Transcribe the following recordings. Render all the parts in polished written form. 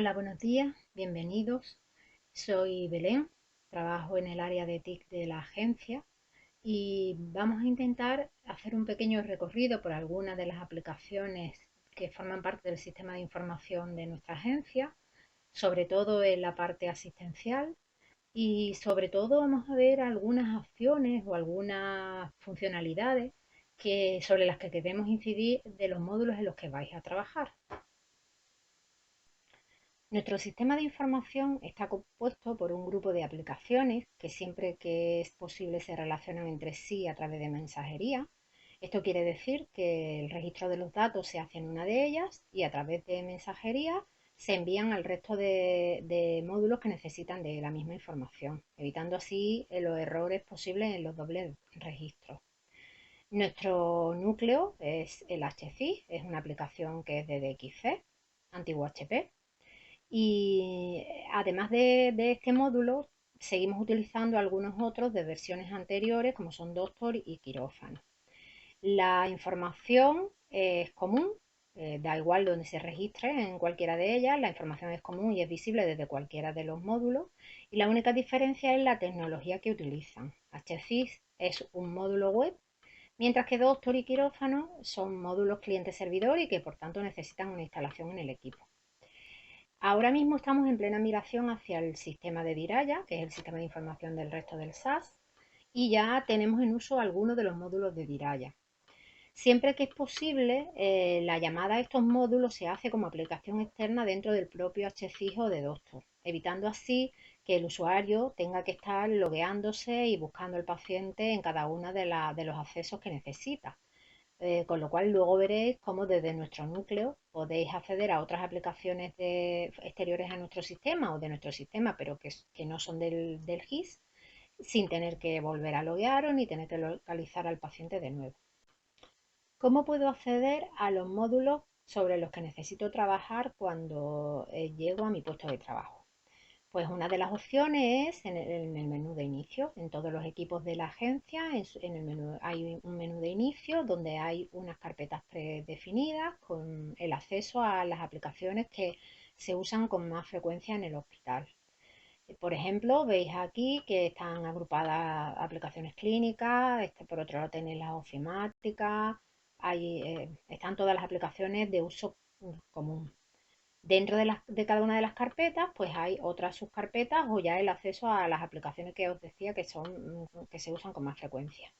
Hola, buenos días, bienvenidos. Soy Belén, trabajo en el área de TIC de la agencia y vamos a intentar hacer un pequeño recorrido por algunas de las aplicaciones que forman parte del sistema de información de nuestra agencia, sobre todo en la parte asistencial y sobre todo vamos a ver algunas opciones o algunas funcionalidades sobre las que queremos incidir de los módulos en los que vais a trabajar. Nuestro sistema de información está compuesto por un grupo de aplicaciones que siempre que es posible se relacionan entre sí a través de mensajería. Esto quiere decir que el registro de los datos se hace en una de ellas y a través de mensajería se envían al resto de módulos que necesitan de la misma información, evitando así los errores posibles en los dobles registros. Nuestro núcleo es el HCI, es una aplicación que es de DXC, antiguo HP, y además de este módulo, seguimos utilizando algunos otros de versiones anteriores, como son Doctor y Quirófano. La información es común, da igual donde se registre en cualquiera de ellas, la información es común y es visible desde cualquiera de los módulos. Y la única diferencia es la tecnología que utilizan. HCIS es un módulo web, mientras que Doctor y Quirófano son módulos cliente-servidor y que por tanto necesitan una instalación en el equipo. Ahora mismo estamos en plena migración hacia el sistema de Diraya, que es el sistema de información del resto del SaaS, y ya tenemos en uso algunos de los módulos de Diraya. Siempre que es posible, la llamada a estos módulos se hace como aplicación externa dentro del propio HCIS o de Doctor, evitando así que el usuario tenga que estar logueándose y buscando al paciente en cada uno de los accesos que necesita. Con lo cual luego veréis cómo desde nuestro núcleo podéis acceder a otras aplicaciones exteriores a nuestro sistema o de nuestro sistema, pero que no son del GIS, sin tener que volver a loguearos ni tener que localizar al paciente de nuevo. ¿Cómo puedo acceder a los módulos sobre los que necesito trabajar cuando llego a mi puesto de trabajo? Pues una de las opciones es en el menú de inicio. En todos los equipos de la agencia, en el menú, hay un menú de inicio donde hay unas carpetas predefinidas con el acceso a las aplicaciones que se usan con más frecuencia en el hospital. Por ejemplo, veis aquí que están agrupadas aplicaciones clínicas, por otro lado tenéis las ofimáticas, están todas las aplicaciones de uso común. Dentro de cada una de las carpetas, pues hay otras subcarpetas o ya el acceso a las aplicaciones que os decía que se usan con más frecuencia.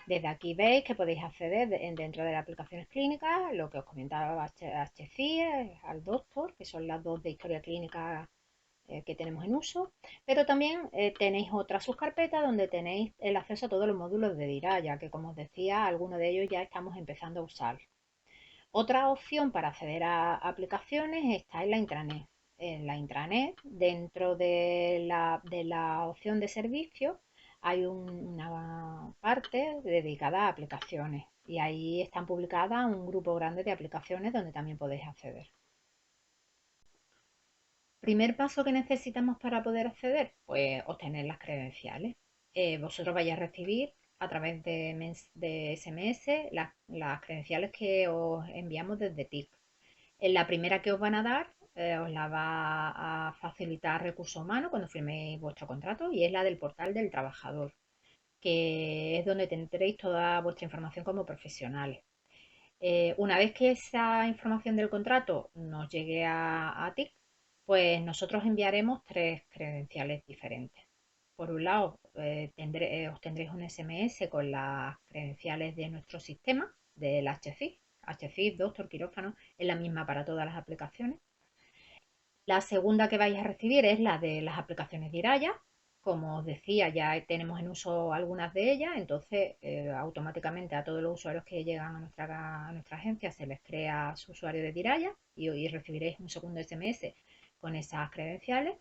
Desde aquí veis que podéis acceder dentro de las aplicaciones clínicas, lo que os comentaba HCIE, al Doctor, que son las dos de historia clínica que tenemos en uso, pero también tenéis otra subcarpeta donde tenéis el acceso a todos los módulos de Diraya, que como os decía, algunos de ellos ya estamos empezando a usar. Otra opción para acceder a aplicaciones está en la intranet. En la intranet, dentro de la opción de servicio, hay una parte dedicada a aplicaciones y ahí están publicadas un grupo grande de aplicaciones donde también podéis acceder. Primer paso que necesitamos para poder acceder, pues obtener las credenciales. Vosotros vais a recibir a través de SMS las credenciales que os enviamos desde TIC. En la primera que os van a dar, os la va a facilitar Recursos Humanos cuando firméis vuestro contrato y es la del portal del trabajador, que es donde tendréis toda vuestra información como profesionales. Una vez que esa información del contrato nos llegue a TIC, pues nosotros enviaremos tres credenciales diferentes. Por un lado, os tendréis un SMS con las credenciales de nuestro sistema, del HCIS. HCIS, Doctor, Quirófano, es la misma para todas las aplicaciones. La segunda que vais a recibir es la de las aplicaciones de Iraya. Como os decía, ya tenemos en uso algunas de ellas, entonces automáticamente a todos los usuarios que llegan a nuestra agencia se les crea su usuario de Diraya y recibiréis un segundo SMS con esas credenciales.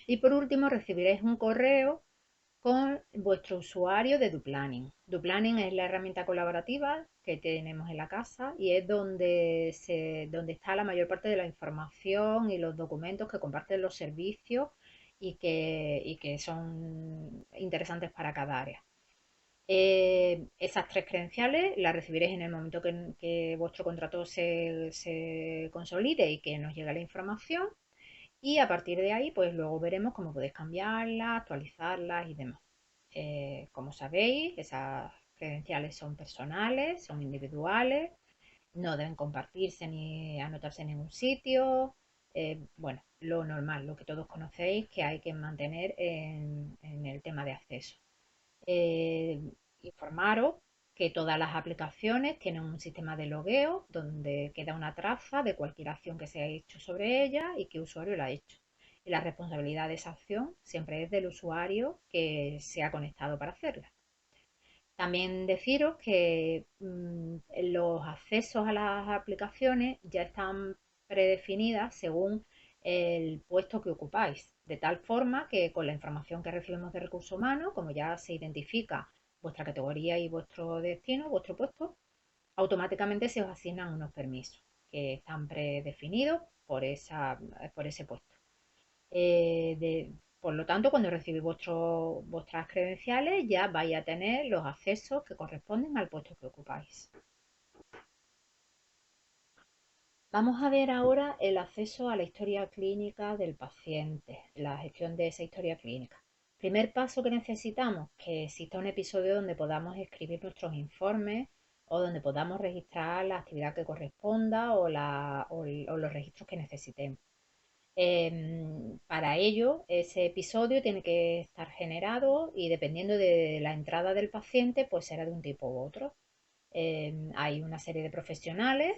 Y por último recibiréis un correo con vuestro usuario de Duplanning. Duplanning es la herramienta colaborativa que tenemos en la casa y es donde está la mayor parte de la información y los documentos que comparten los servicios y que son interesantes para cada área. Esas tres credenciales las recibiréis en el momento que vuestro contrato se consolide y que nos llegue la información. y a partir de ahí pues luego veremos cómo podéis cambiarlas, actualizarlas y demás. Como sabéis, esas credenciales son personales, son individuales, no deben compartirse ni anotarse en ningún sitio. Bueno, lo normal, lo que todos conocéis que hay que mantener en el tema de acceso. Eh, Informaros que todas las aplicaciones tienen un sistema de logueo donde queda una traza de cualquier acción que se ha hecho sobre ella y qué usuario la ha hecho. Y la responsabilidad de esa acción siempre es del usuario que se ha conectado para hacerla. También deciros que los accesos a las aplicaciones ya están predefinidas según el puesto que ocupáis, de tal forma que con la información que recibimos de recursos humanos, como ya se identifica vuestra categoría y vuestro destino, vuestro puesto, automáticamente se os asignan unos permisos que están predefinidos por ese puesto. Por lo tanto, cuando recibís vuestras credenciales ya vais a tener los accesos que corresponden al puesto que ocupáis. Vamos a ver ahora el acceso a la historia clínica del paciente, la gestión de esa historia clínica. Primer paso que necesitamos, que exista un episodio donde podamos escribir nuestros informes o donde podamos registrar la actividad que corresponda o los registros que necesitemos. Para ello, ese episodio tiene que estar generado y dependiendo de la entrada del paciente, pues será de un tipo u otro. Hay una serie de profesionales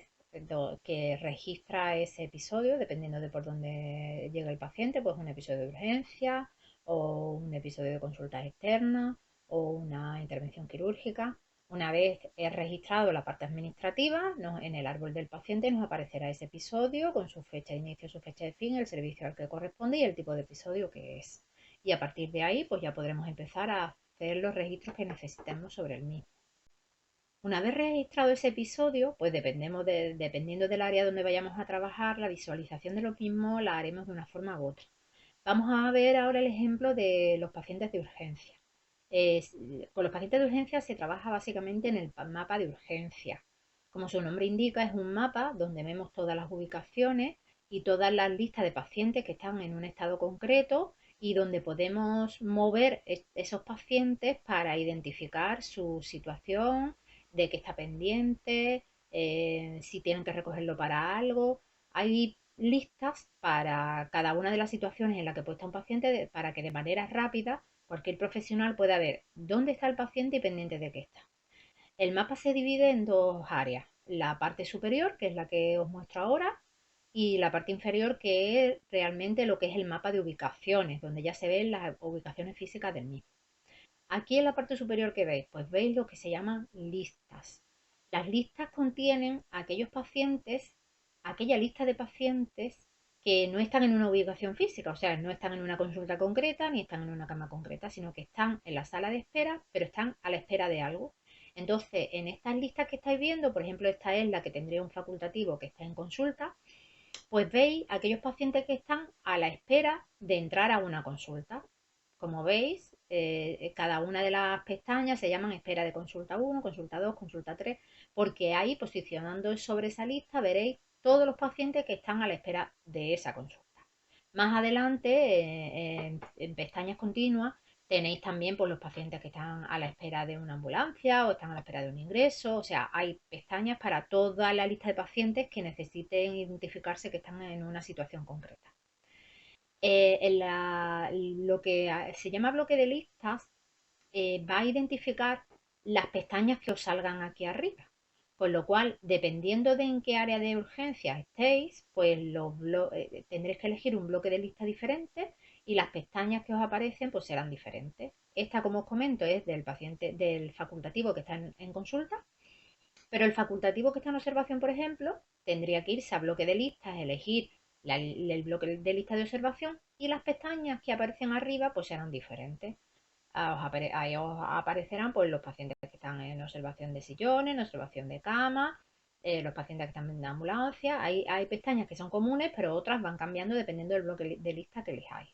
que registra ese episodio dependiendo de por dónde llega el paciente, pues un episodio de urgencia o un episodio de consulta externa o una intervención quirúrgica. Una vez registrado la parte administrativa, en el árbol del paciente nos aparecerá ese episodio con su fecha de inicio, su fecha de fin, el servicio al que corresponde y el tipo de episodio que es. Y a partir de ahí, pues ya podremos empezar a hacer los registros que necesitemos sobre el mismo. Una vez registrado ese episodio, pues dependiendo del área donde vayamos a trabajar, la visualización de lo mismo la haremos de una forma u otra. Vamos a ver ahora el ejemplo de los pacientes de urgencia. Es- con los pacientes de urgencia se trabaja básicamente en el mapa de urgencia. Como su nombre indica, es un mapa donde vemos todas las ubicaciones y todas las listas de pacientes que están en un estado concreto y donde podemos mover esos pacientes para identificar su situación, de que está pendiente, si tienen que recogerlo para algo. Hay listas para cada una de las situaciones en las que puede estar un paciente para que de manera rápida cualquier profesional pueda ver dónde está el paciente y pendiente de qué está. El mapa se divide en dos áreas, la parte superior, que es la que os muestro ahora, y la parte inferior, que es realmente lo que es el mapa de ubicaciones, donde ya se ven las ubicaciones físicas del mismo. Aquí en la parte superior que veis, pues veis lo que se llaman listas. Las listas contienen aquellos pacientes, aquella lista de pacientes que no están en una ubicación física, o sea, no están en una consulta concreta ni están en una cama concreta, sino que están en la sala de espera, pero están a la espera de algo. Entonces, en estas listas que estáis viendo, por ejemplo, esta es la que tendría un facultativo que está en consulta, pues veis aquellos pacientes que están a la espera de entrar a una consulta. Como veis, cada una de las pestañas se llaman espera de consulta 1, consulta 2, consulta 3, porque ahí posicionando sobre esa lista veréis todos los pacientes que están a la espera de esa consulta. Más adelante, en pestañas continuas, tenéis también pues, los pacientes que están a la espera de una ambulancia o están a la espera de un ingreso. O sea, hay pestañas para toda la lista de pacientes que necesiten identificarse que están en una situación concreta. Lo que se llama bloque de listas va a identificar las pestañas que os salgan aquí arriba. Con lo cual, dependiendo de en qué área de urgencia estéis, pues tendréis que elegir un bloque de lista diferente y las pestañas que os aparecen pues serán diferentes. Esta, como os comento, es del paciente, del facultativo que está en consulta, pero el facultativo que está en observación, por ejemplo, tendría que irse a bloque de listas, elegir el bloque de lista de observación y las pestañas que aparecen arriba pues serán diferentes. Ahí os aparecerán pues, los pacientes que están en observación de sillones, en observación de cama, los pacientes que están en ambulancia. Hay pestañas que son comunes, pero otras van cambiando dependiendo del bloque de lista que elijáis.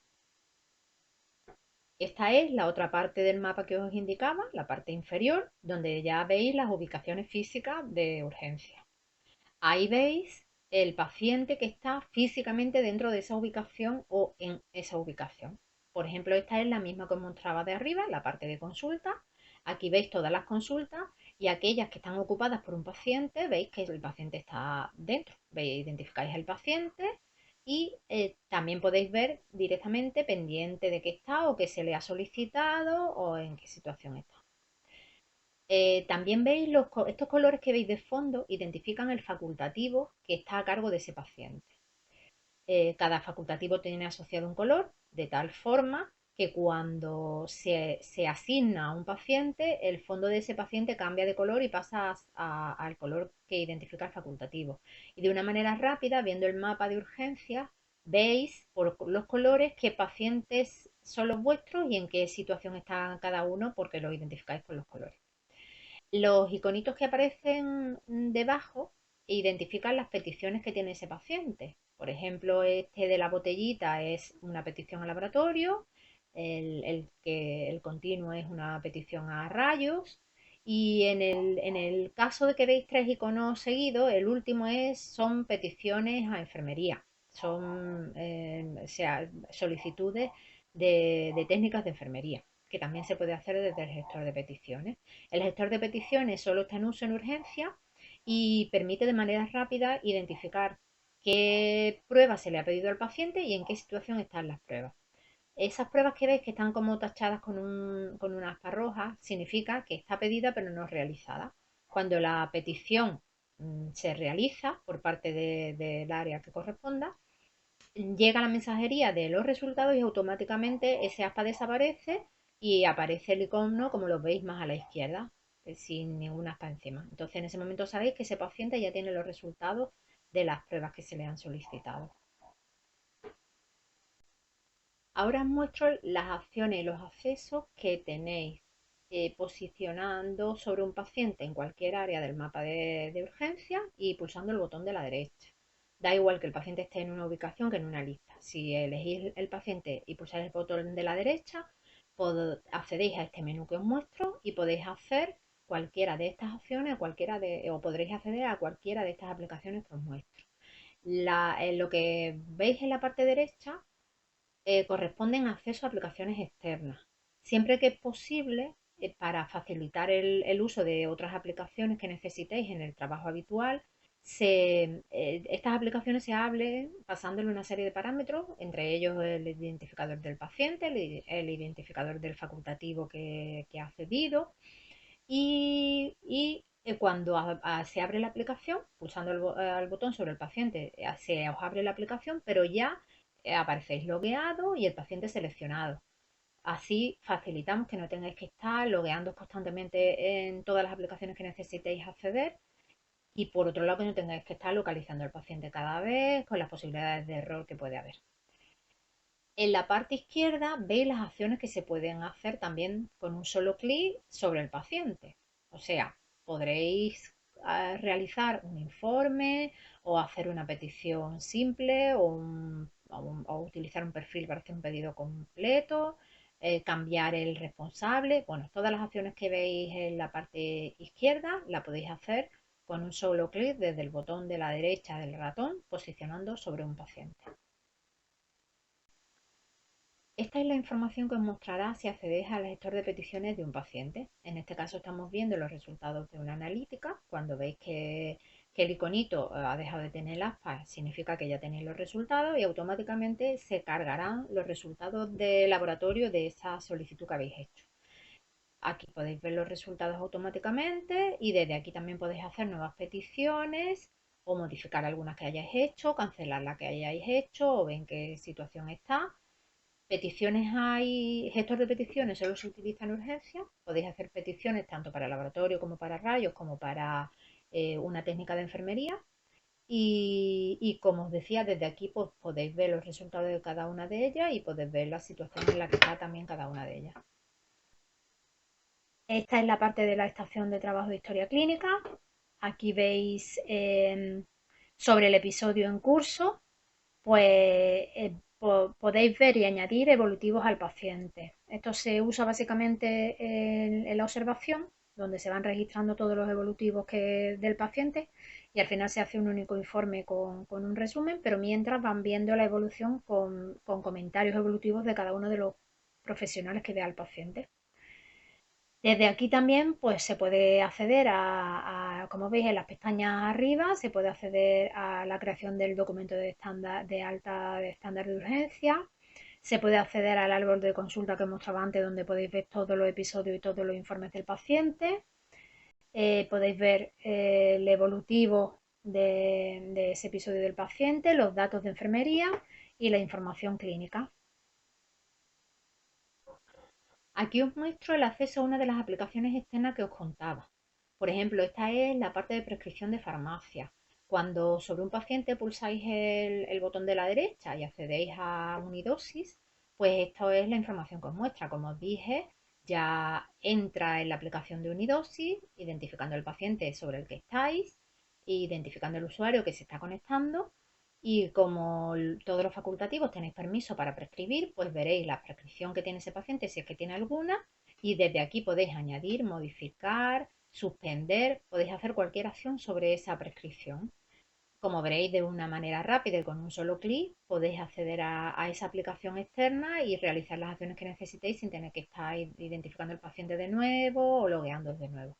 Esta es la otra parte del mapa que os indicaba, la parte inferior, donde ya veis las ubicaciones físicas de urgencia. Ahí veis el paciente que está físicamente dentro de esa ubicación o en esa ubicación. Por ejemplo, esta es la misma que os mostraba de arriba, la parte de consulta. Aquí veis todas las consultas y aquellas que están ocupadas por un paciente, veis que el paciente está dentro. Veis, identificáis al paciente y también podéis ver directamente pendiente de qué está o qué se le ha solicitado o en qué situación está. También veis estos colores que veis de fondo identifican el facultativo que está a cargo de ese paciente. Cada facultativo tiene asociado un color de tal forma que cuando se asigna a un paciente, el fondo de ese paciente cambia de color y pasa al color que identifica el facultativo. Y de una manera rápida, viendo el mapa de urgencias, veis por los colores qué pacientes son los vuestros y en qué situación está cada uno porque lo identificáis con los colores. Los iconitos que aparecen debajo identifican las peticiones que tiene ese paciente. Por ejemplo, este de la botellita es una petición al laboratorio, el continuo es una petición a rayos y en el caso de que veis tres iconos seguidos, el último son peticiones a enfermería. Son solicitudes de técnicas de enfermería, que también se puede hacer desde el gestor de peticiones. El gestor de peticiones solo está en uso en urgencia y permite de manera rápida identificar qué pruebas se le ha pedido al paciente y en qué situación están las pruebas. Esas pruebas que veis que están como tachadas con una aspa roja significa que está pedida pero no realizada. Cuando la petición se realiza por parte del área que corresponda, llega la mensajería de los resultados y automáticamente ese aspa desaparece y aparece el icono como lo veis más a la izquierda, sin ninguna aspa encima. Entonces en ese momento sabéis que ese paciente ya tiene los resultados de las pruebas que se le han solicitado. Ahora os muestro las acciones y los accesos que tenéis posicionando sobre un paciente en cualquier área del mapa de urgencia y pulsando el botón de la derecha. Da igual que el paciente esté en una ubicación que en una lista. Si elegís el paciente y pulsáis el botón de la derecha, accedéis a este menú que os muestro y podéis hacer cualquiera de estas acciones, o podréis acceder a cualquiera de estas aplicaciones que os muestro. Lo que veis en la parte derecha corresponden a acceso a aplicaciones externas. Siempre que es posible, para facilitar el uso de otras aplicaciones que necesitéis en el trabajo habitual, estas aplicaciones se abren pasándole una serie de parámetros, entre ellos el identificador del paciente, el identificador del facultativo que ha cedido y cuando se abre la aplicación, pulsando el botón sobre el paciente, se os abre la aplicación, pero ya aparecéis logueado y el paciente seleccionado. Así facilitamos que no tengáis que estar logueando constantemente en todas las aplicaciones que necesitéis acceder y por otro lado que no tengáis que estar localizando al paciente cada vez con las posibilidades de error que puede haber. En la parte izquierda veis las acciones que se pueden hacer también con un solo clic sobre el paciente. O sea, podréis realizar un informe o hacer una petición simple o utilizar un perfil para hacer un pedido completo, cambiar el responsable. Bueno, todas las acciones que veis en la parte izquierda la podéis hacer con un solo clic desde el botón de la derecha del ratón posicionando sobre un paciente. Esta es la información que os mostrará si accedéis al gestor de peticiones de un paciente. En este caso estamos viendo los resultados de una analítica. Cuando veis que el iconito ha dejado de tener el aspa, significa que ya tenéis los resultados y automáticamente se cargarán los resultados de laboratorio de esa solicitud que habéis hecho. Aquí podéis ver los resultados automáticamente y desde aquí también podéis hacer nuevas peticiones o modificar algunas que hayáis hecho, cancelar la que hayáis hecho o ver en qué situación está. Peticiones hay, gestor de peticiones solo se utiliza en urgencia. Podéis hacer peticiones tanto para laboratorio como para rayos, como para una técnica de enfermería. Y como os decía, desde aquí pues, podéis ver los resultados de cada una de ellas y podéis ver la situación en la que está también cada una de ellas. Esta es la parte de la estación de trabajo de historia clínica. Aquí veis sobre el episodio en curso, pues podéis ver y añadir evolutivos al paciente. Esto se usa básicamente en la observación donde se van registrando todos los evolutivos del paciente y al final se hace un único informe con un resumen, pero mientras van viendo la evolución con comentarios evolutivos de cada uno de los profesionales que vea al paciente. Desde aquí también pues se puede acceder como veis en las pestañas arriba, se puede acceder a la creación del documento de estándar de alta de estándar de urgencia, se puede acceder al árbol de consulta que mostraba antes donde podéis ver todos los episodios y todos los informes del paciente, podéis ver el evolutivo de ese episodio del paciente, los datos de enfermería y la información clínica. Aquí os muestro el acceso a una de las aplicaciones externas que os contaba. Por ejemplo, esta es la parte de prescripción de farmacia. Cuando sobre un paciente pulsáis el botón de la derecha y accedéis a Unidosis, pues esto es la información que os muestra. Como os dije, ya entra en la aplicación de Unidosis, identificando el paciente sobre el que estáis, identificando el usuario que se está conectando y como todos los facultativos tenéis permiso para prescribir, pues veréis la prescripción que tiene ese paciente, si es que tiene alguna, y desde aquí podéis añadir, modificar, suspender, podéis hacer cualquier acción sobre esa prescripción. Como veréis, de una manera rápida y con un solo clic, podéis acceder a esa aplicación externa y realizar las acciones que necesitéis sin tener que estar identificando el paciente de nuevo o logueando de nuevo.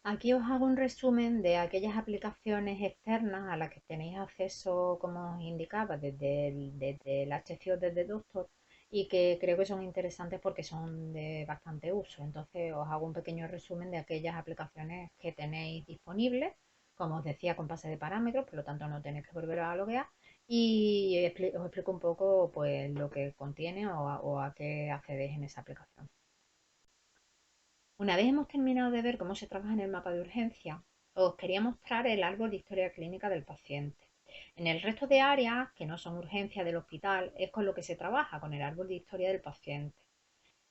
Aquí os hago un resumen de aquellas aplicaciones externas a las que tenéis acceso, como os indicaba, desde el HCO, desde Doctor, y que creo que son interesantes porque son de bastante uso. Entonces os hago un pequeño resumen de aquellas aplicaciones que tenéis disponibles, como os decía, con base de parámetros, por lo tanto no tenéis que volver a loguear, y os explico un poco pues, lo que contiene o a qué accedéis en esa aplicación. Una vez hemos terminado de ver cómo se trabaja en el mapa de urgencia, os quería mostrar el árbol de historia clínica del paciente. En el resto de áreas, que no son urgencias del hospital, es con lo que se trabaja, con el árbol de historia del paciente.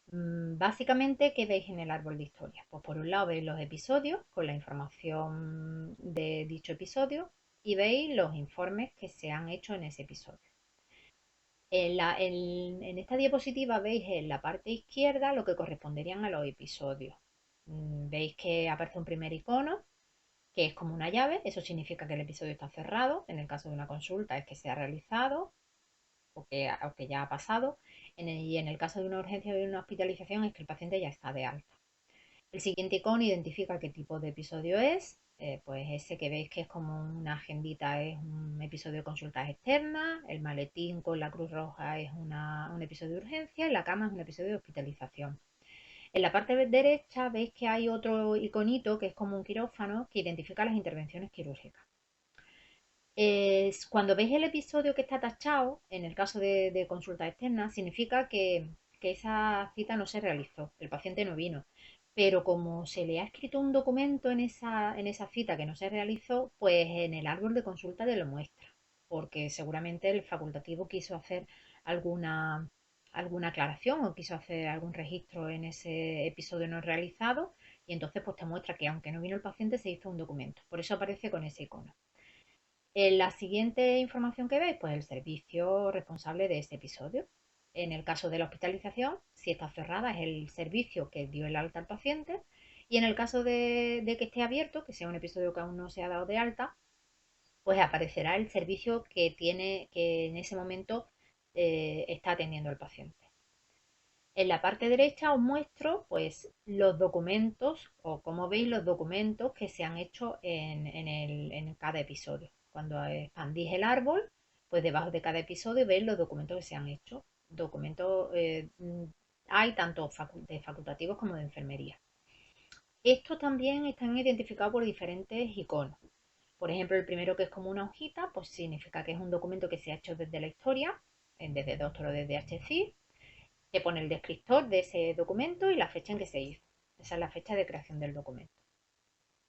Básicamente, ¿qué veis en el árbol de historia? Pues por un lado veis los episodios con la información de dicho episodio y veis los informes que se han hecho en ese episodio. En esta diapositiva veis en la parte izquierda lo que corresponderían a los episodios. Veis que aparece un primer icono que es como una llave, eso significa que el episodio está cerrado. En el caso de una consulta es que se ha realizado o que ya ha pasado. Y en el caso de una urgencia o de una hospitalización es que el paciente ya está de alta. El siguiente icono identifica qué tipo de episodio es. Pues ese que veis que es como una agendita es un episodio de consultas externas, el maletín con la cruz roja es un episodio de urgencia y la cama es un episodio de hospitalización. En la parte derecha veis que hay otro iconito que es como un quirófano que identifica las intervenciones quirúrgicas. Cuando veis el episodio que está tachado, en el caso de consulta externa, significa que esa cita no se realizó, el paciente no vino. Pero como se le ha escrito un documento en esa cita que no se realizó, pues en el árbol de consulta te lo muestra, porque seguramente el facultativo quiso hacer alguna, alguna aclaración o quiso hacer algún registro en ese episodio no realizado y entonces pues te muestra que aunque no vino el paciente se hizo un documento. Por eso aparece con ese icono. En la siguiente información que veis, pues el servicio responsable de este episodio. En el caso de la hospitalización, si está cerrada, es el servicio que dio el alta al paciente. Y en el caso de que esté abierto, que sea un episodio que aún no se ha dado de alta, pues aparecerá el servicio que en ese momento está atendiendo al paciente. En la parte derecha os muestro pues los documentos o como veis los documentos que se han hecho en cada episodio. Cuando expandís el árbol, pues debajo de cada episodio veis los documentos que se han hecho. Documentos hay tanto de facultativos como de enfermería. Estos también están identificados por diferentes iconos. Por ejemplo, el primero que es como una hojita, pues significa que es un documento que se ha hecho desde la historia, desde Doctor o desde HCI. Te pone el descriptor de ese documento y la fecha en que se hizo. Esa es la fecha de creación del documento.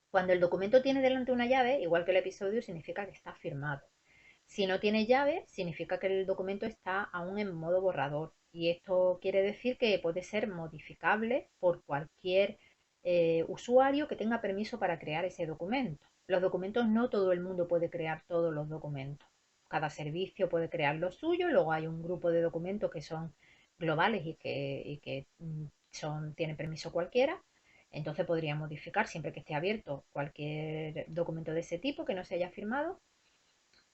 Cuando el documento tiene delante una llave, igual que el episodio, significa que está firmado. Si no tiene llave, significa que el documento está aún en modo borrador. Y esto quiere decir que puede ser modificable por cualquier usuario que tenga permiso para crear ese documento. Los documentos no todo el mundo puede crear todos los documentos. Cada servicio puede crear lo suyo, luego hay un grupo de documentos que son globales y que tiene permiso cualquiera. Entonces podría modificar siempre que esté abierto cualquier documento de ese tipo que no se haya firmado,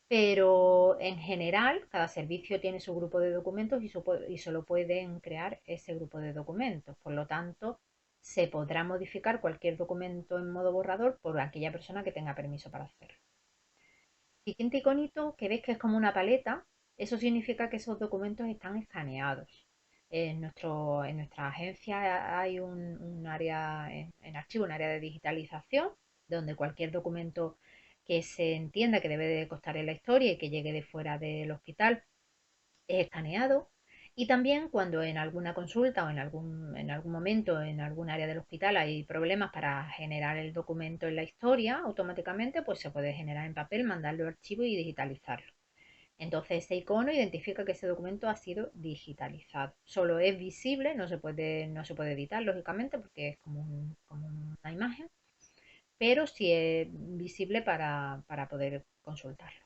pero en general cada servicio tiene su grupo de documentos y solo pueden crear ese grupo de documentos. Por lo tanto, se podrá modificar cualquier documento en modo borrador por aquella persona que tenga permiso para hacerlo. Siguiente iconito que veis que es como una paleta, eso significa que esos documentos están escaneados. En nuestra agencia hay un área en archivo, un área de digitalización, donde cualquier documento que se entienda que debe de constar en la historia y que llegue de fuera del hospital es escaneado. Y también cuando en alguna consulta o en algún momento en algún área del hospital hay problemas para generar el documento en la historia automáticamente, pues se puede generar en papel, mandarlo al archivo y digitalizarlo. Entonces ese icono identifica que ese documento ha sido digitalizado. Solo es visible, no se puede editar lógicamente porque es como una imagen, pero sí es visible para poder consultarlo.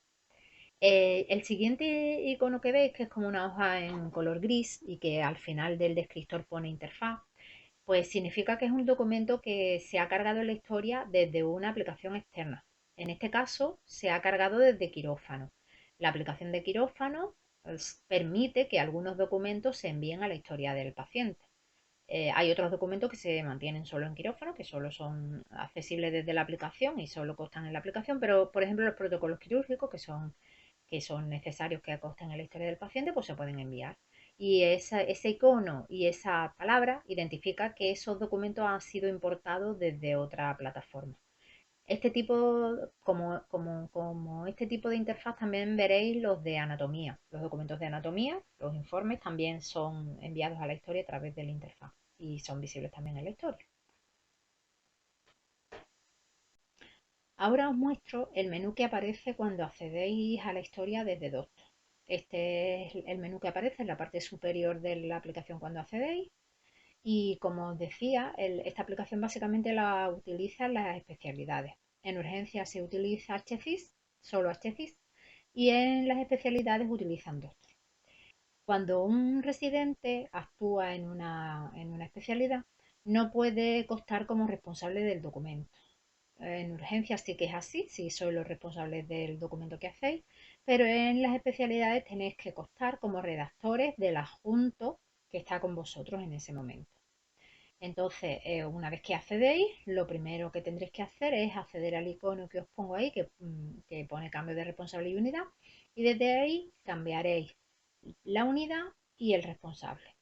El siguiente icono que veis, que es como una hoja en color gris y que al final del descriptor pone interfaz, pues significa que es un documento que se ha cargado en la historia desde una aplicación externa. En este caso, se ha cargado desde quirófano. La aplicación de quirófano pues, permite que algunos documentos se envíen a la historia del paciente. Hay otros documentos que se mantienen solo en quirófano, que solo son accesibles desde la aplicación y solo constan en la aplicación, pero por ejemplo los protocolos quirúrgicos que son necesarios que consten en la historia del paciente, pues se pueden enviar. Y ese icono y esa palabra identifica que esos documentos han sido importados desde otra plataforma. Este tipo, como este tipo de interfaz también veréis los de anatomía. Los documentos de anatomía, los informes también son enviados a la historia a través de la interfaz y son visibles también en la historia. Ahora os muestro el menú que aparece cuando accedéis a la historia desde Doctor. Este es el menú que aparece en la parte superior de la aplicación cuando accedéis. Y como os decía, esta aplicación básicamente la utilizan las especialidades. En urgencias se utiliza HCIS, solo HCIS, y en las especialidades utilizan Doctor. Cuando un residente actúa en una especialidad, no puede constar como responsable del documento. En urgencias sí que es así, sí sois los responsables del documento que hacéis, pero en las especialidades tenéis que constar como redactores del adjunto que está con vosotros en ese momento. Entonces, una vez que accedéis, lo primero que tendréis que hacer es acceder al icono que os pongo ahí, que pone cambio de responsable y unidad, y desde ahí cambiaréis la unidad y el responsable.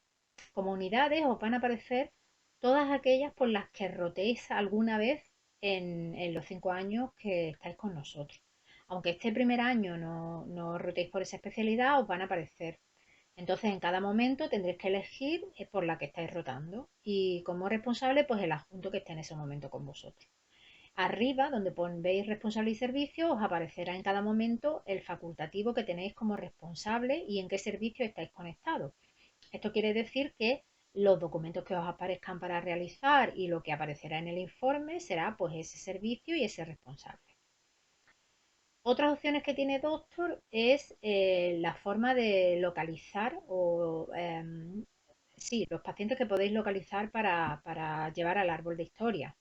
Como unidades os van a aparecer todas aquellas por las que rotéis alguna vez en los 5 años que estáis con nosotros. Aunque este primer año no rotéis por esa especialidad, os van a aparecer. Entonces, en cada momento tendréis que elegir por la que estáis rotando y como responsable, pues el adjunto que esté en ese momento con vosotros. Arriba, donde veis responsable y servicio, os aparecerá en cada momento el facultativo que tenéis como responsable y en qué servicio estáis conectados. Esto quiere decir que los documentos que os aparezcan para realizar y lo que aparecerá en el informe será pues ese servicio y ese responsable. Otras opciones que tiene Doctor es la forma de localizar sí, los pacientes que podéis localizar para llevar al árbol de historia.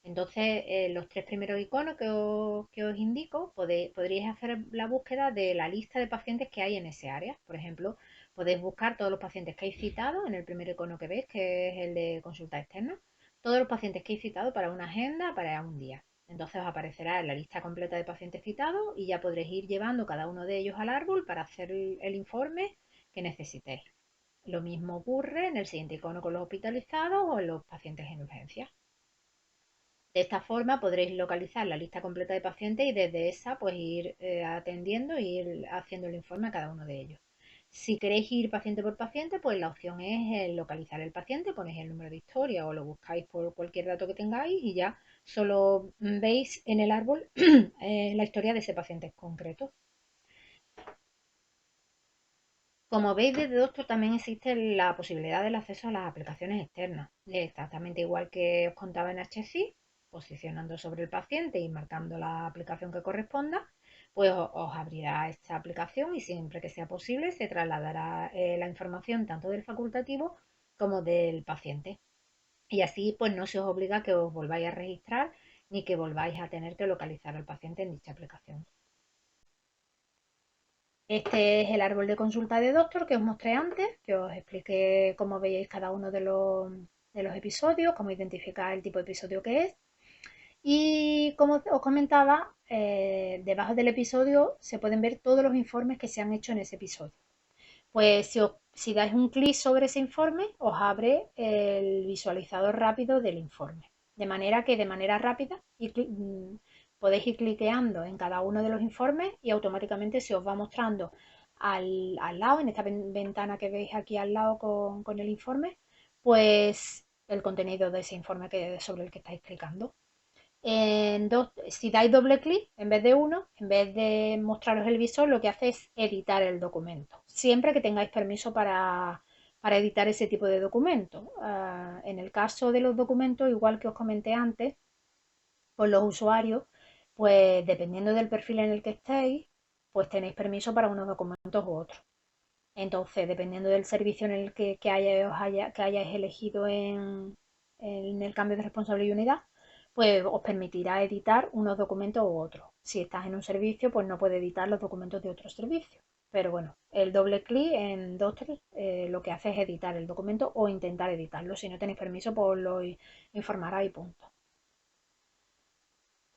Entonces, los tres primeros iconos que os indico, podríais hacer la búsqueda de la lista de pacientes que hay en ese área. Por ejemplo, podéis buscar todos los pacientes que hay citado en el primer icono que veis, que es el de consulta externa. Todos los pacientes que hay citado para una agenda, para un día. Entonces os aparecerá la lista completa de pacientes citados y ya podréis ir llevando cada uno de ellos al árbol para hacer el informe que necesitéis. Lo mismo ocurre en el siguiente icono con los hospitalizados o en los pacientes en urgencia. De esta forma podréis localizar la lista completa de pacientes y desde esa pues ir atendiendo e ir haciendo el informe a cada uno de ellos. Si queréis ir paciente por paciente, pues la opción es localizar el paciente, ponéis el número de historia o lo buscáis por cualquier dato que tengáis y ya solo veis en el árbol la historia de ese paciente en concreto. Como veis, desde Doctor también existe la posibilidad del acceso a las aplicaciones externas, exactamente igual que os contaba en HC, posicionando sobre el paciente y marcando la aplicación que corresponda, pues os abrirá esta aplicación y siempre que sea posible se trasladará la información tanto del facultativo como del paciente. Y así pues no se os obliga a que os volváis a registrar ni que volváis a tener que localizar al paciente en dicha aplicación. Este es el árbol de consulta de Doctor que os mostré antes, que os expliqué cómo veis cada uno de los episodios, cómo identificar el tipo de episodio que es. Y como os comentaba, debajo del episodio se pueden ver todos los informes que se han hecho en ese episodio. Pues si dais un clic sobre ese informe, os abre el visualizador rápido del informe. De manera que de manera rápida podéis ir cliqueando en cada uno de los informes y automáticamente se os va mostrando al lado, en esta ventana que veis aquí al lado con el informe, pues el contenido de ese informe sobre el que estáis clicando. Si dais doble clic en vez de uno, en vez de mostraros el visor, lo que hace es editar el documento. Siempre que tengáis permiso para editar ese tipo de documento. En el caso de los documentos, igual que os comenté antes, pues los usuarios, pues dependiendo del perfil en el que estéis, pues tenéis permiso para unos documentos u otros. Entonces, dependiendo del servicio en el que hayáis elegido en el cambio de responsable y unidad, pues os permitirá editar unos documentos u otros. Si estás en un servicio, pues no puede editar los documentos de otro servicio. Pero bueno, el doble clic en Doctor lo que hace es editar el documento o intentar editarlo. Si no tenéis permiso, pues lo informará y punto.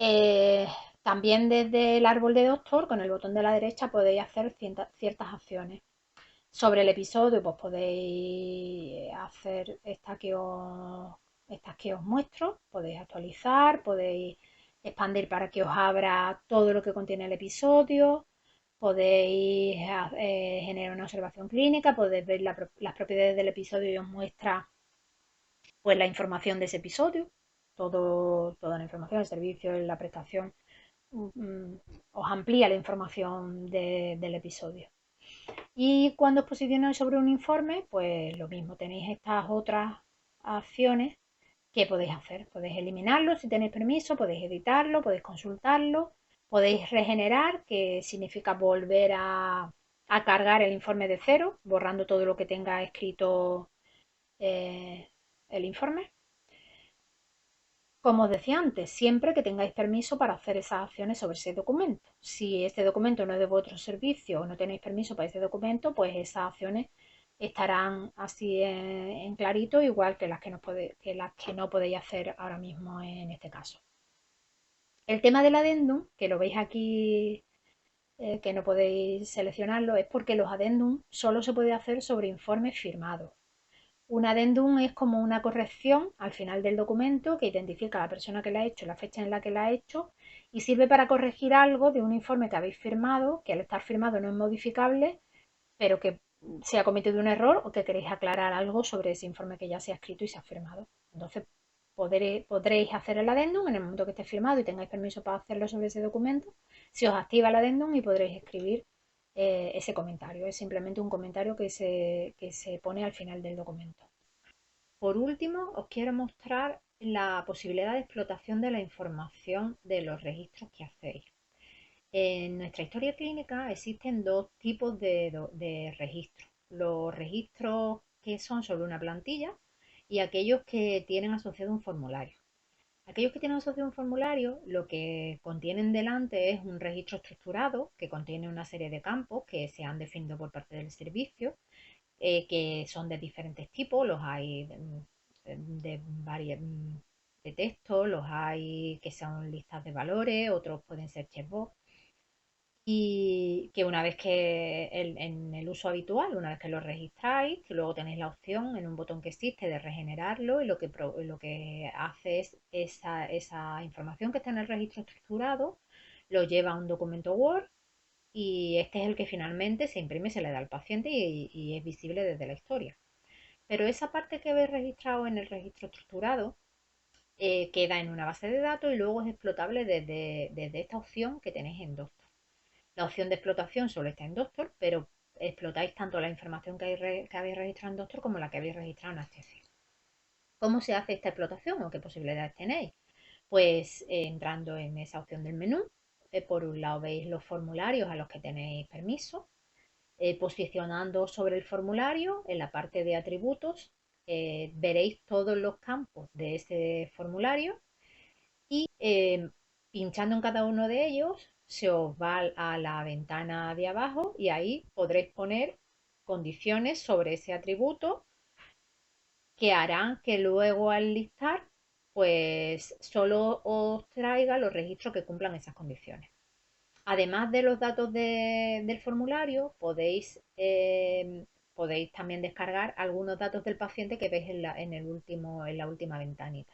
Eh, También desde el árbol de Doctor, con el botón de la derecha, podéis hacer ciertas acciones. Sobre el episodio, pues podéis hacer estas que os muestro, podéis actualizar, podéis expandir para que os abra todo lo que contiene el episodio, podéis generar una observación clínica, podéis ver las propiedades del episodio y os muestra pues la información de ese episodio, toda la información, el servicio, la prestación, os amplía la información del episodio. Y cuando os posicionáis sobre un informe, pues lo mismo, tenéis estas otras acciones que podéis hacer. Podéis eliminarlo si tenéis permiso, podéis editarlo, podéis consultarlo, podéis regenerar, que significa volver a cargar el informe de cero, borrando todo lo que tenga escrito el informe. Como os decía antes, siempre que tengáis permiso para hacer esas acciones sobre ese documento. Si este documento no es de vuestro servicio o no tenéis permiso para ese documento, pues esas acciones estarán así en clarito, igual que las que no podéis hacer ahora mismo en este caso. El tema del adendum, que lo veis aquí, que no podéis seleccionarlo, es porque los adendum solo se puede hacer sobre informes firmados. Un adendum es como una corrección al final del documento que identifica a la persona que la ha hecho, la fecha en la que la ha hecho y sirve para corregir algo de un informe que habéis firmado, que al estar firmado no es modificable, pero que se ha cometido un error o que queréis aclarar algo sobre ese informe que ya se ha escrito y se ha firmado. Entonces podréis hacer el adendum en el momento que esté firmado y tengáis permiso para hacerlo sobre ese documento. Se os activa el adendum y podréis escribir ese comentario. Es simplemente un comentario que se pone al final del documento. Por último, os quiero mostrar la posibilidad de explotación de la información de los registros que hacéis. En nuestra historia clínica existen dos tipos de registros. Los registros que son sobre una plantilla y aquellos que tienen asociado un formulario. Aquellos que tienen asociado un formulario, lo que contienen delante es un registro estructurado que contiene una serie de campos que se han definido por parte del servicio, que son de diferentes tipos. Los hay de texto, los hay que son listas de valores, otros pueden ser checkbox. Y que una vez que en el uso habitual, una vez que lo registráis, que luego tenéis la opción en un botón que existe de regenerarlo y lo que hace es esa información que está en el registro estructurado, lo lleva a un documento Word y este es el que finalmente se imprime y se le da al paciente y es visible desde la historia. Pero esa parte que habéis registrado en el registro estructurado queda en una base de datos y luego es explotable desde esta opción que tenéis en Doctor. La opción de explotación solo está en Doctor, pero explotáis tanto la información que habéis registrado en Doctor como la que habéis registrado en HTC. ¿Cómo se hace esta explotación o qué posibilidades tenéis? Pues entrando en esa opción del menú, por un lado veis los formularios a los que tenéis permiso, posicionando sobre el formulario en la parte de atributos veréis todos los campos de ese formulario y pinchando en cada uno de ellos se os va a la ventana de abajo y ahí podréis poner condiciones sobre ese atributo que harán que luego al listar pues solo os traiga los registros que cumplan esas condiciones. Además de los datos del formulario, podéis también descargar algunos datos del paciente que veis en la última ventanita.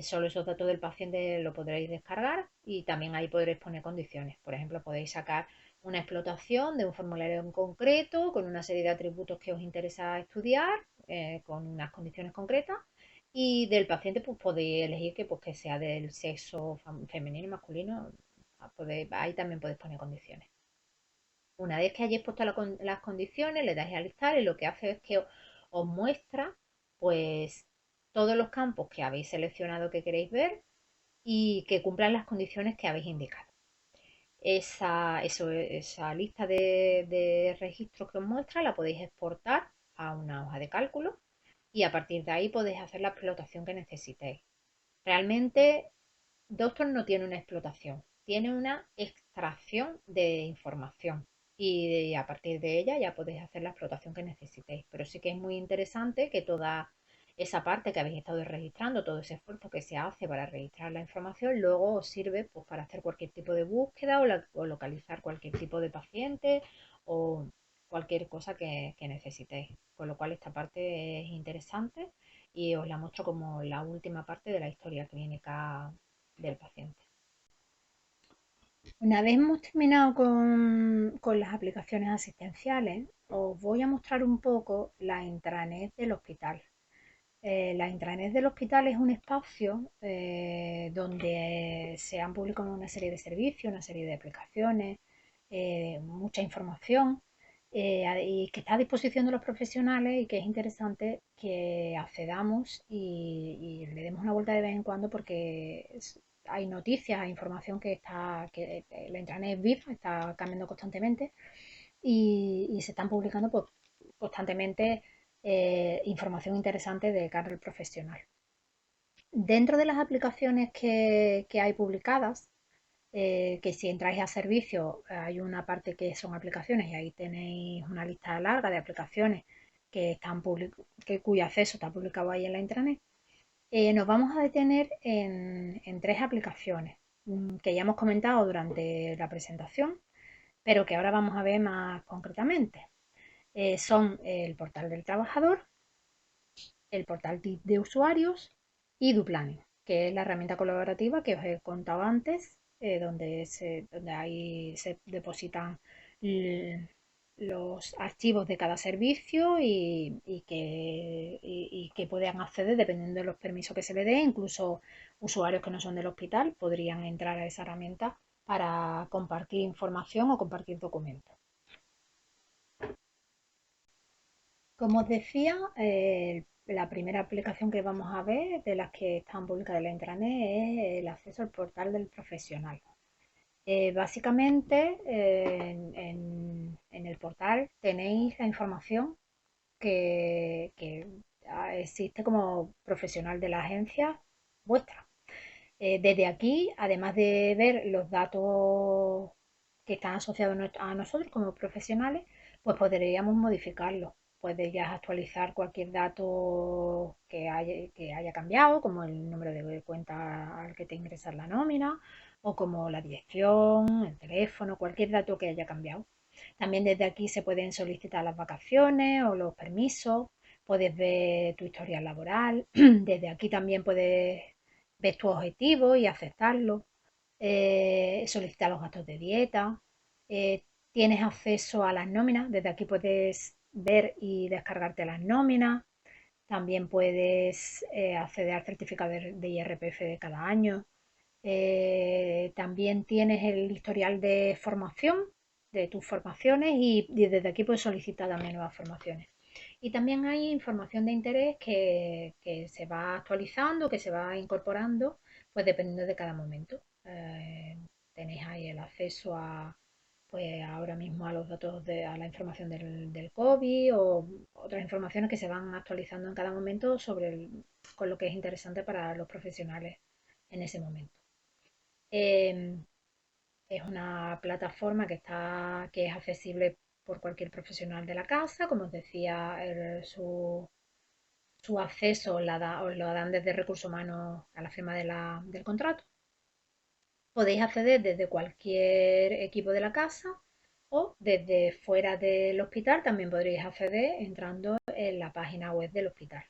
Solo esos datos del paciente lo podréis descargar y también ahí podréis poner condiciones. Por ejemplo, podéis sacar una explotación de un formulario en concreto con una serie de atributos que os interesa estudiar, con unas condiciones concretas. Y del paciente pues podéis elegir que sea del sexo femenino y masculino. Ahí también podéis poner condiciones. Una vez que hayáis puesto las condiciones, le dais a listar y lo que hace es que os muestra pues todos los campos que habéis seleccionado que queréis ver y que cumplan las condiciones que habéis indicado. Esa lista de registros que os muestra la podéis exportar a una hoja de cálculo y a partir de ahí podéis hacer la explotación que necesitéis. Realmente Doctor no tiene una explotación, tiene una extracción de información y a partir de ella ya podéis hacer la explotación que necesitéis. Pero sí que es muy interesante que toda esa parte que habéis estado registrando, todo ese esfuerzo que se hace para registrar la información, luego os sirve pues, para hacer cualquier tipo de búsqueda o localizar cualquier tipo de paciente o cualquier cosa que necesitéis. Con lo cual esta parte es interesante y os la muestro como la última parte de la historia clínica del paciente. Una vez hemos terminado con las aplicaciones asistenciales, os voy a mostrar un poco la intranet del hospital. La intranet del hospital es un espacio donde se han publicado una serie de servicios, una serie de aplicaciones, mucha información y que está a disposición de los profesionales y que es interesante que accedamos y le demos una vuelta de vez en cuando porque hay noticias, hay información que la intranet es viva, está cambiando constantemente y se están publicando pues, constantemente información interesante de cara al profesional. Dentro de las aplicaciones que hay publicadas, que si entráis a servicio hay una parte que son aplicaciones y ahí tenéis una lista larga de aplicaciones cuyo acceso está publicado ahí en la intranet. Nos vamos a detener en tres aplicaciones que ya hemos comentado durante la presentación, pero que ahora vamos a ver más concretamente. Son el portal del trabajador, el portal de usuarios y Duplanning, que es la herramienta colaborativa que os he contado antes, donde ahí se depositan los archivos de cada servicio y que puedan acceder dependiendo de los permisos que se le dé. Incluso usuarios que no son del hospital podrían entrar a esa herramienta para compartir información o compartir documentos. Como os decía, la primera aplicación que vamos a ver de las que están publicadas en la intranet es el acceso al portal del profesional. Básicamente, en el portal tenéis la información que existe como profesional de la agencia vuestra. Desde aquí, además de ver los datos que están asociados a nosotros como profesionales, pues podríamos modificarlos. Podrías actualizar cualquier dato que haya cambiado, como el número de cuenta al que te ingresa la nómina, o como la dirección, el teléfono, cualquier dato que haya cambiado. También desde aquí se pueden solicitar las vacaciones o los permisos, puedes ver tu historial laboral, desde aquí también puedes ver tus objetivos y aceptarlos, solicitar los gastos de dieta, tienes acceso a las nóminas, desde aquí puedes ver y descargarte las nóminas, también puedes acceder al certificado de IRPF de cada año, también tienes el historial de formación, de tus formaciones y desde aquí puedes solicitar también nuevas formaciones. Y también hay información de interés que se va actualizando, que se va incorporando, pues dependiendo de cada momento. Tenéis ahí el acceso a pues ahora mismo a los datos a la información del COVID o otras informaciones que se van actualizando en cada momento con lo que es interesante para los profesionales en ese momento. Eh, es una plataforma que es accesible por cualquier profesional de la casa. Como os decía, su acceso os lo dan desde Recursos Humanos a la firma del contrato. Podéis acceder desde cualquier equipo de la casa o desde fuera del hospital también podréis acceder entrando en la página web del hospital.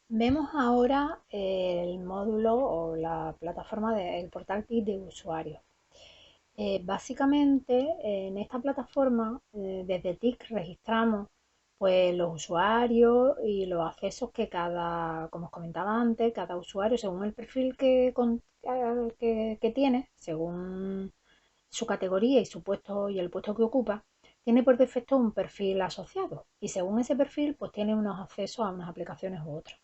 Vemos ahora el módulo o la plataforma del portal PIC de usuario. Básicamente en esta plataforma desde TIC registramos pues los usuarios y los accesos que como os comentaba antes, cada usuario según el perfil que tiene, según su categoría y su puesto y el puesto que ocupa, tiene por defecto un perfil asociado y según ese perfil pues tiene unos accesos a unas aplicaciones u otras.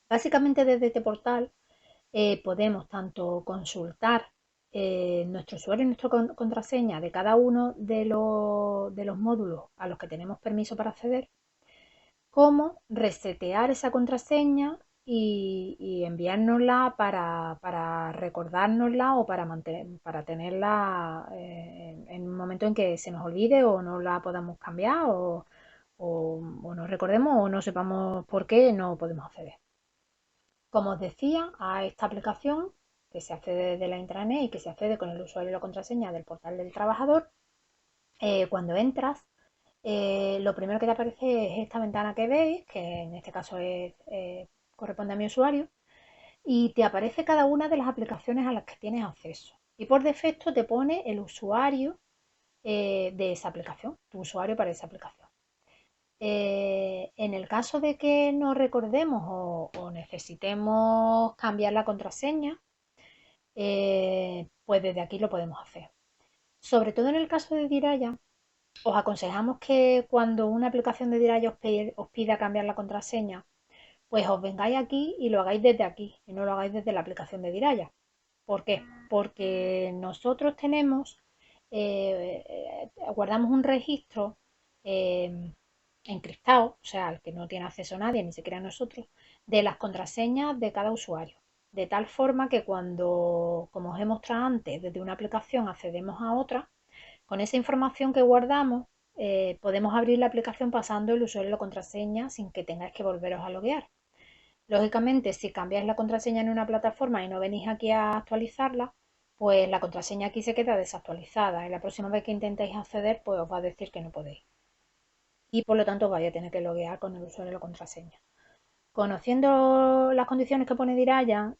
Básicamente desde este portal podemos tanto consultar nuestro usuario y nuestra contraseña de cada uno de los módulos a los que tenemos permiso para acceder, como resetear esa contraseña y enviárnosla para recordárnosla o para tenerla en un momento en que se nos olvide o no la podamos cambiar o no recordemos o no sepamos por qué no podemos acceder. Como os decía, a esta aplicación que se accede desde la intranet y que se accede con el usuario y la contraseña del portal del trabajador, cuando entras, lo primero que te aparece es esta ventana que veis, que en este caso corresponde a mi usuario, y te aparece cada una de las aplicaciones a las que tienes acceso. Y por defecto te pone el usuario de esa aplicación, tu usuario para esa aplicación. En el caso de que no recordemos o necesitemos cambiar la contraseña, pues desde aquí lo podemos hacer. Sobre todo en el caso de Diraya, os aconsejamos que cuando una aplicación de Diraya os pida cambiar la contraseña, pues os vengáis aquí y lo hagáis desde aquí y no lo hagáis desde la aplicación de Diraya. ¿Por qué? Porque nosotros guardamos un registro eh, encriptado, o sea, al que no tiene acceso nadie, ni siquiera nosotros, de las contraseñas de cada usuario. De tal forma que cuando, como os he mostrado antes, desde una aplicación accedemos a otra, con esa información que guardamos, podemos abrir la aplicación pasando el usuario y la contraseña sin que tengáis que volveros a loguear. Lógicamente, si cambiáis la contraseña en una plataforma y no venís aquí a actualizarla, pues la contraseña aquí se queda desactualizada y la próxima vez que intentéis acceder, pues os va a decir que no podéis. Y por lo tanto vais a tener que loguear con el usuario y la contraseña. Conociendo las condiciones que pone Diraya,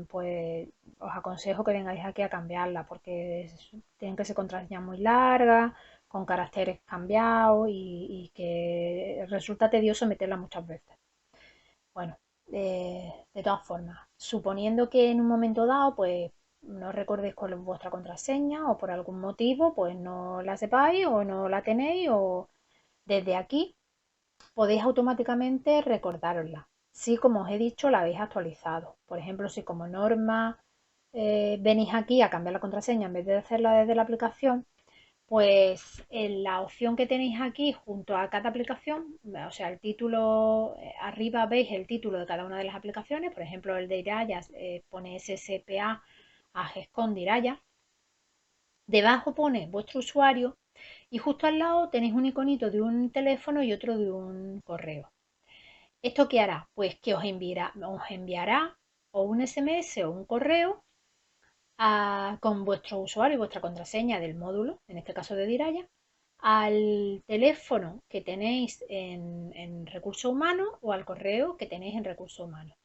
pues os aconsejo que vengáis aquí a cambiarla porque tienen que ser contraseñas muy largas, con caracteres cambiados y que resulta tedioso meterla muchas veces. Bueno, de todas formas, suponiendo que en un momento dado, pues no recordéis cuál es vuestra contraseña o por algún motivo, pues no la sepáis o no la tenéis o desde aquí podéis automáticamente recordárosla. Si, como os he dicho, la habéis actualizado. Por ejemplo, si como norma venís aquí a cambiar la contraseña en vez de hacerla desde la aplicación, pues en la opción que tenéis aquí junto a cada aplicación, o sea, el título, arriba veis el título de cada una de las aplicaciones, por ejemplo, el de Iraya pone SSPA a GESCON de Iraya. Debajo pone vuestro usuario y justo al lado tenéis un iconito de un teléfono y otro de un correo. ¿Esto qué hará? Pues que os enviará o un SMS o un correo con vuestro usuario y vuestra contraseña del módulo, en este caso de Diraya, al teléfono que tenéis en recursos humanos o al correo que tenéis en recursos humanos.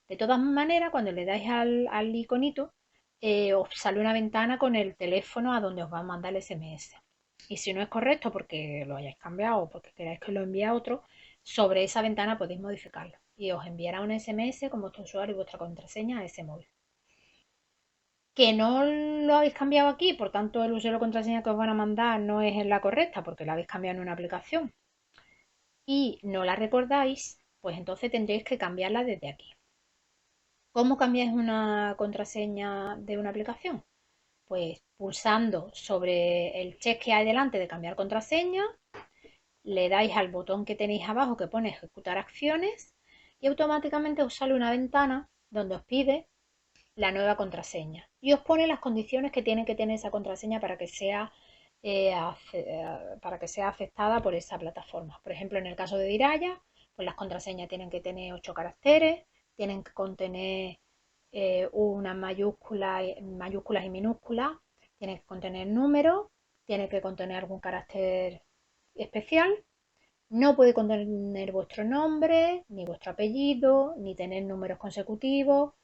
De todas maneras, cuando le dais al iconito, os sale una ventana con el teléfono a donde os va a mandar el SMS. Y si no es correcto porque lo hayáis cambiado o porque queráis que lo envíe a otro, sobre esa ventana podéis modificarlo y os enviará un SMS con vuestro usuario y vuestra contraseña a ese móvil. Que no lo habéis cambiado aquí, por tanto el usuario y contraseña que os van a mandar no es la correcta porque la habéis cambiado en una aplicación y no la recordáis, pues entonces tendréis que cambiarla desde aquí. ¿Cómo cambiáis una contraseña de una aplicación? Pues pulsando sobre el check que hay delante de cambiar contraseña, le dais al botón que tenéis abajo que pone ejecutar acciones y automáticamente os sale una ventana donde os pide la nueva contraseña y os pone las condiciones que tiene que tener esa contraseña para que sea aceptada por esa plataforma. Por ejemplo, en el caso de Diraya, pues las contraseñas tienen que tener 8 caracteres, tienen que contener unas mayúsculas y minúsculas, tienen que contener números, tiene que contener algún carácter especial, no puede contener vuestro nombre, ni vuestro apellido, ni tener números consecutivos.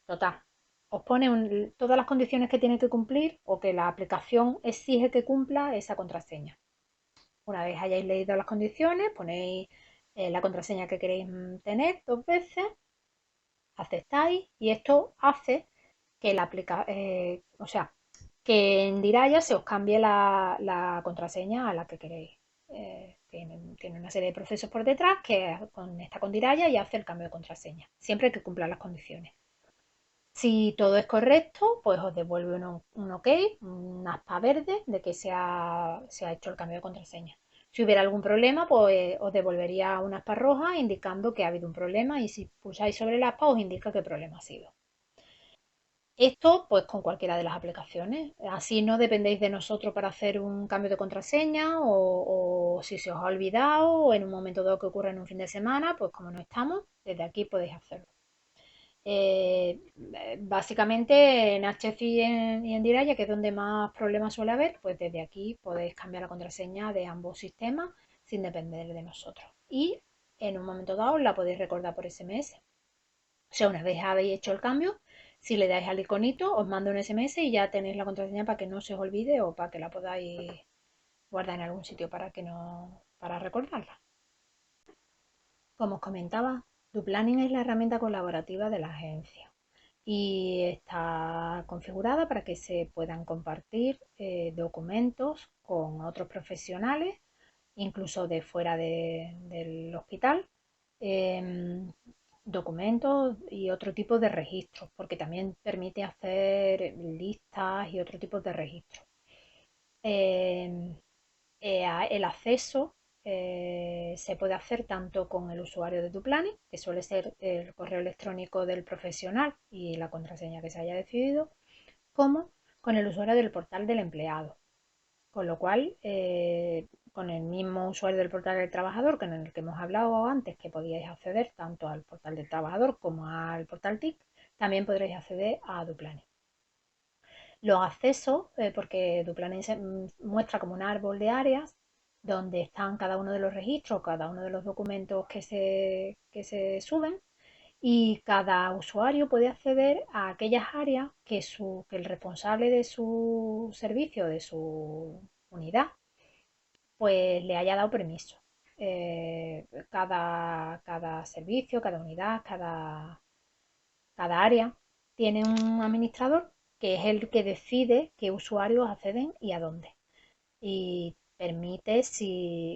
Total, os pone todas las condiciones que tiene que cumplir o que la aplicación exige que cumpla esa contraseña. Una vez hayáis leído las condiciones, ponéis la contraseña que queréis tener 2 veces, aceptáis y esto hace que o sea, que en Diraya se os cambie la contraseña a la que queréis. Tiene una serie de procesos por detrás que conecta con Diraya y hace el cambio de contraseña, siempre que cumplan las condiciones. Si todo es correcto, pues os devuelve un OK, un aspa verde de que se ha hecho el cambio de contraseña. Si hubiera algún problema, pues os devolvería una aspa roja indicando que ha habido un problema y si pulsáis sobre el aspa os indica qué problema ha sido. Esto pues con cualquiera de las aplicaciones. Así no dependéis de nosotros para hacer un cambio de contraseña o si se os ha olvidado o en un momento dado que ocurra en un fin de semana, pues como no estamos, desde aquí podéis hacerlo. Eh, Básicamente en HF y en Diraya, que es donde más problemas suele haber, pues desde aquí podéis cambiar la contraseña de ambos sistemas sin depender de nosotros. Y en un momento dado la podéis recordar por SMS. O sea, una vez habéis hecho el cambio, si le dais al iconito, os manda un SMS y ya tenéis la contraseña para que no se os olvide o para que la podáis guardar en algún sitio para recordarla. Como os comentaba, DoPlanning es la herramienta colaborativa de la agencia y está configurada para que se puedan compartir documentos con otros profesionales, incluso de fuera del hospital, em, documentos y otro tipo de registros, porque también permite hacer listas y otro tipo de registros. Em, el acceso se puede hacer tanto con el usuario de DoPlanning, que suele ser el correo electrónico del profesional y la contraseña que se haya decidido, como con el usuario del portal del empleado. Con lo cual, con el mismo usuario del portal del trabajador, que en el que hemos hablado antes, que podíais acceder tanto al portal del trabajador como al portal TIC, también podréis acceder a DoPlanning. Los accesos, porque DoPlanning se muestra como un árbol de áreas donde están cada uno de los registros, cada uno de los documentos que se suben y cada usuario puede acceder a aquellas áreas que el responsable de su servicio, de su unidad, pues le haya dado permiso. Cada servicio, cada unidad, cada área tiene un administrador que es el que decide qué usuarios acceden y a dónde. Y permite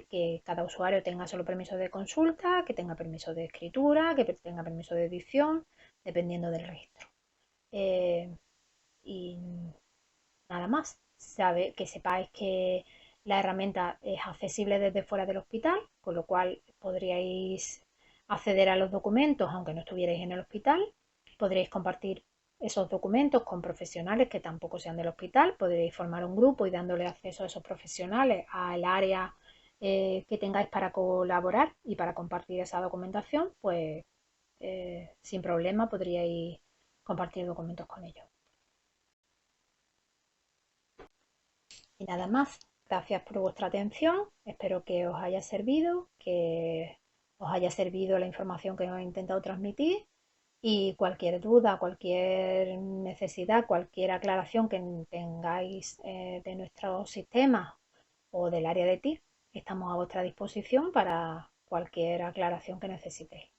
que cada usuario tenga solo permiso de consulta, que tenga permiso de escritura, que tenga permiso de edición, dependiendo del registro. Y nada más. Que sepáis que la herramienta es accesible desde fuera del hospital, con lo cual podríais acceder a los documentos aunque no estuvierais en el hospital. Podréis compartir esos documentos con profesionales que tampoco sean del hospital. Podréis formar un grupo y dándole acceso a esos profesionales al área que tengáis para colaborar y para compartir esa documentación, pues sin problema podríais compartir documentos con ellos. Y nada más, gracias por vuestra atención, espero que os haya servido, que os haya servido la información que os he intentado transmitir y cualquier duda, cualquier necesidad, cualquier aclaración que tengáis de nuestro sistema o del área de TIC, estamos a vuestra disposición para cualquier aclaración que necesitéis.